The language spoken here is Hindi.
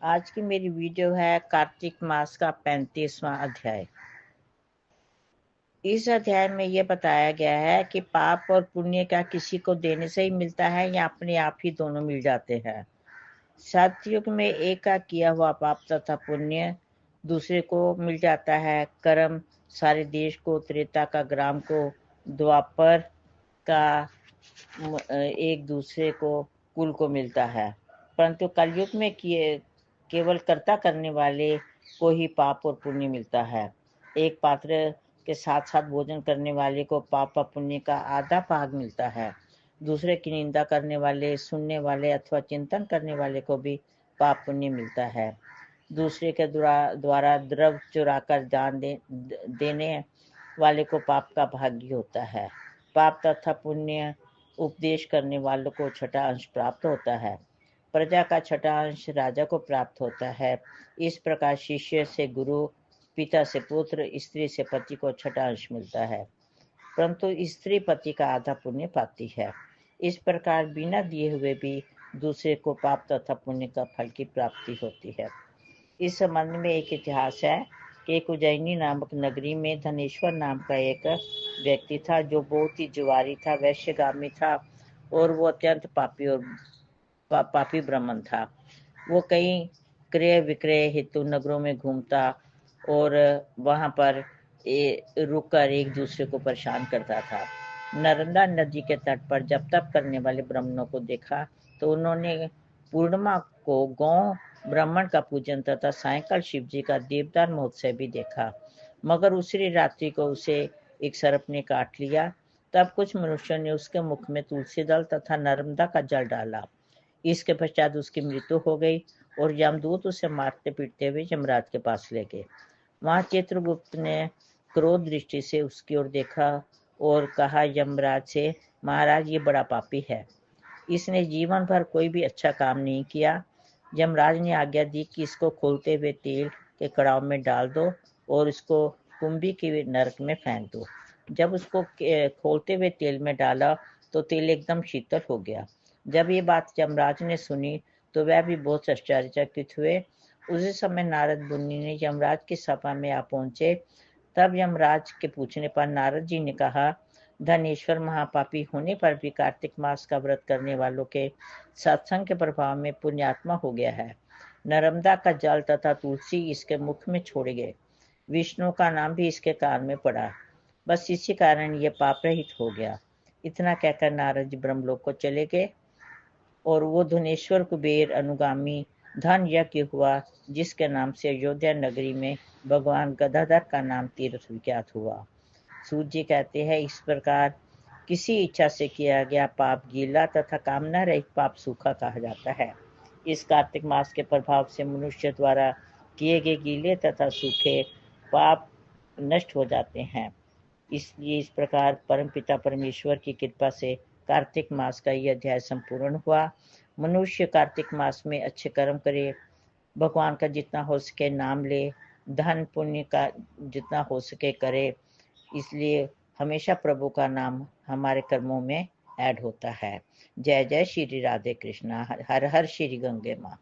आज की मेरी वीडियो है कार्तिक मास का 35वां अध्याय। इस अध्याय में यह बताया गया है कि पाप और पुण्य क्या किसी को देने से ही मिलता है या अपने आप ही दोनों मिल जाते हैं। सतयुग में एक का किया हुआ पाप तथा पुण्य दूसरे को मिल जाता है। कर्म सारे देश को, त्रेता का ग्राम को, द्वापर का एक दूसरे को, कुल को मिलता है। परंतु कलयुग में केवल कर्ता करने वाले को ही पाप और पुण्य मिलता है। एक पात्र के साथ साथ भोजन करने वाले को पाप और पुण्य का आधा भाग मिलता है। दूसरे की निंदा करने वाले, सुनने वाले अथवा चिंतन करने वाले को भी पाप पुण्य मिलता है। दूसरे के द्वारा द्रव्य चुराकर दान देने वाले को पाप का भागी होता है। पाप तथा पुण्य उपदेश करने वालों को छठा अंश प्राप्त होता है। प्रजा का छठा अंश राजा को प्राप्त होता है। इस प्रकार शिष्य से गुरु, पिता से पुत्र, स्त्री से पति को छठा अंश मिलता है, परंतु स्त्री पति का आधा पुण्य पाती है। इस प्रकार बिना दिए हुए भी दूसरे को पाप तथा पुण्य का फल की प्राप्ति होती है। इस संबंध में एक इतिहास है कि एक उज्जैनी नामक नगरी में धनेश्वर नाम का एक व्यक्ति था जो बहुत ही जुआरी था, वैश्यगामी था और वो अत्यंत पापी ब्राह्मण था। वो कई क्रय विक्रय हेतु नगरों में घूमता और वहां पर रुककर एक दूसरे को परेशान करता था। नर्मदा नदी के तट पर जब तप करने वाले ब्राह्मणों को देखा तो उन्होंने पूर्णिमा को गौ ब्राह्मण का पूजन तथा सायंकाल शिव जी का दीपदान महोत्सव भी देखा, मगर उसी रात्रि को उसे एक सर्प ने काट लिया। तब कुछ मनुष्यों ने उसके मुख में तुलसी दल तथा नर्मदा का जल डाला। इसके पश्चात उसकी मृत्यु हो गई और यमदूत उसे मारते पीटते हुए यमराज के पास ले गए। वहां चित्रगुप्त ने क्रोध दृष्टि से उसकी ओर देखा और कहा यमराज से, महाराज ये बड़ा पापी है, इसने जीवन भर कोई भी अच्छा काम नहीं किया। यमराज ने आज्ञा दी कि इसको खोलते हुए तेल के कड़ाव में डाल दो और इसको कुंभी के नरक में फेंक दो। जब उसको खोलते हुए तेल में डाला तो तेल एकदम शीतल हो गया। जब ये बात यमराज ने सुनी तो वह भी बहुत आश्चर्यचकित हुए। उसी समय नारद मुनि ने यमराज की सभा में आ पहुंचे। तब यमराज के पूछने पर नारद जी ने कहा, धनेश्वर महापापी होने पर भी कार्तिक मास का व्रत करने वालों के सत्संग के प्रभाव में पुण्यात्मा हो गया है। नर्मदा का जल तथा तुलसी इसके मुख में छोड़े गए, विष्णु का नाम भी इसके कान में पड़ा, बस इसी कारण ये पाप रहित हो गया। इतना कहकर नारद जी ब्रह्मलोक को चले गए और वो धनेश्वर कुबेर अनुगामी धन यज्ञ हुआ, जिसके नाम से अयोध्या नगरी में भगवान गदाधर का नाम तीर्थ विख्यात हुआ। सूत जी कहते हैं, इस प्रकार किसी इच्छा से किया गया पाप गीला तथा कामना रहित पाप सूखा कहा जाता है। इस कार्तिक मास के प्रभाव से मनुष्य द्वारा किए गए गीले तथा सूखे पाप नष्ट हो जाते हैं। इसलिए इस प्रकार परमपिता परमेश्वर की कृपा से कार्तिक मास का यह अध्याय संपूर्ण हुआ। मनुष्य कार्तिक मास में अच्छे कर्म करे, भगवान का जितना हो सके नाम ले, धन पुण्य का जितना हो सके करे। इसलिए हमेशा प्रभु का नाम हमारे कर्मों में ऐड होता है। जय जय श्री राधे कृष्णा, हर हर श्री गंगे माँ।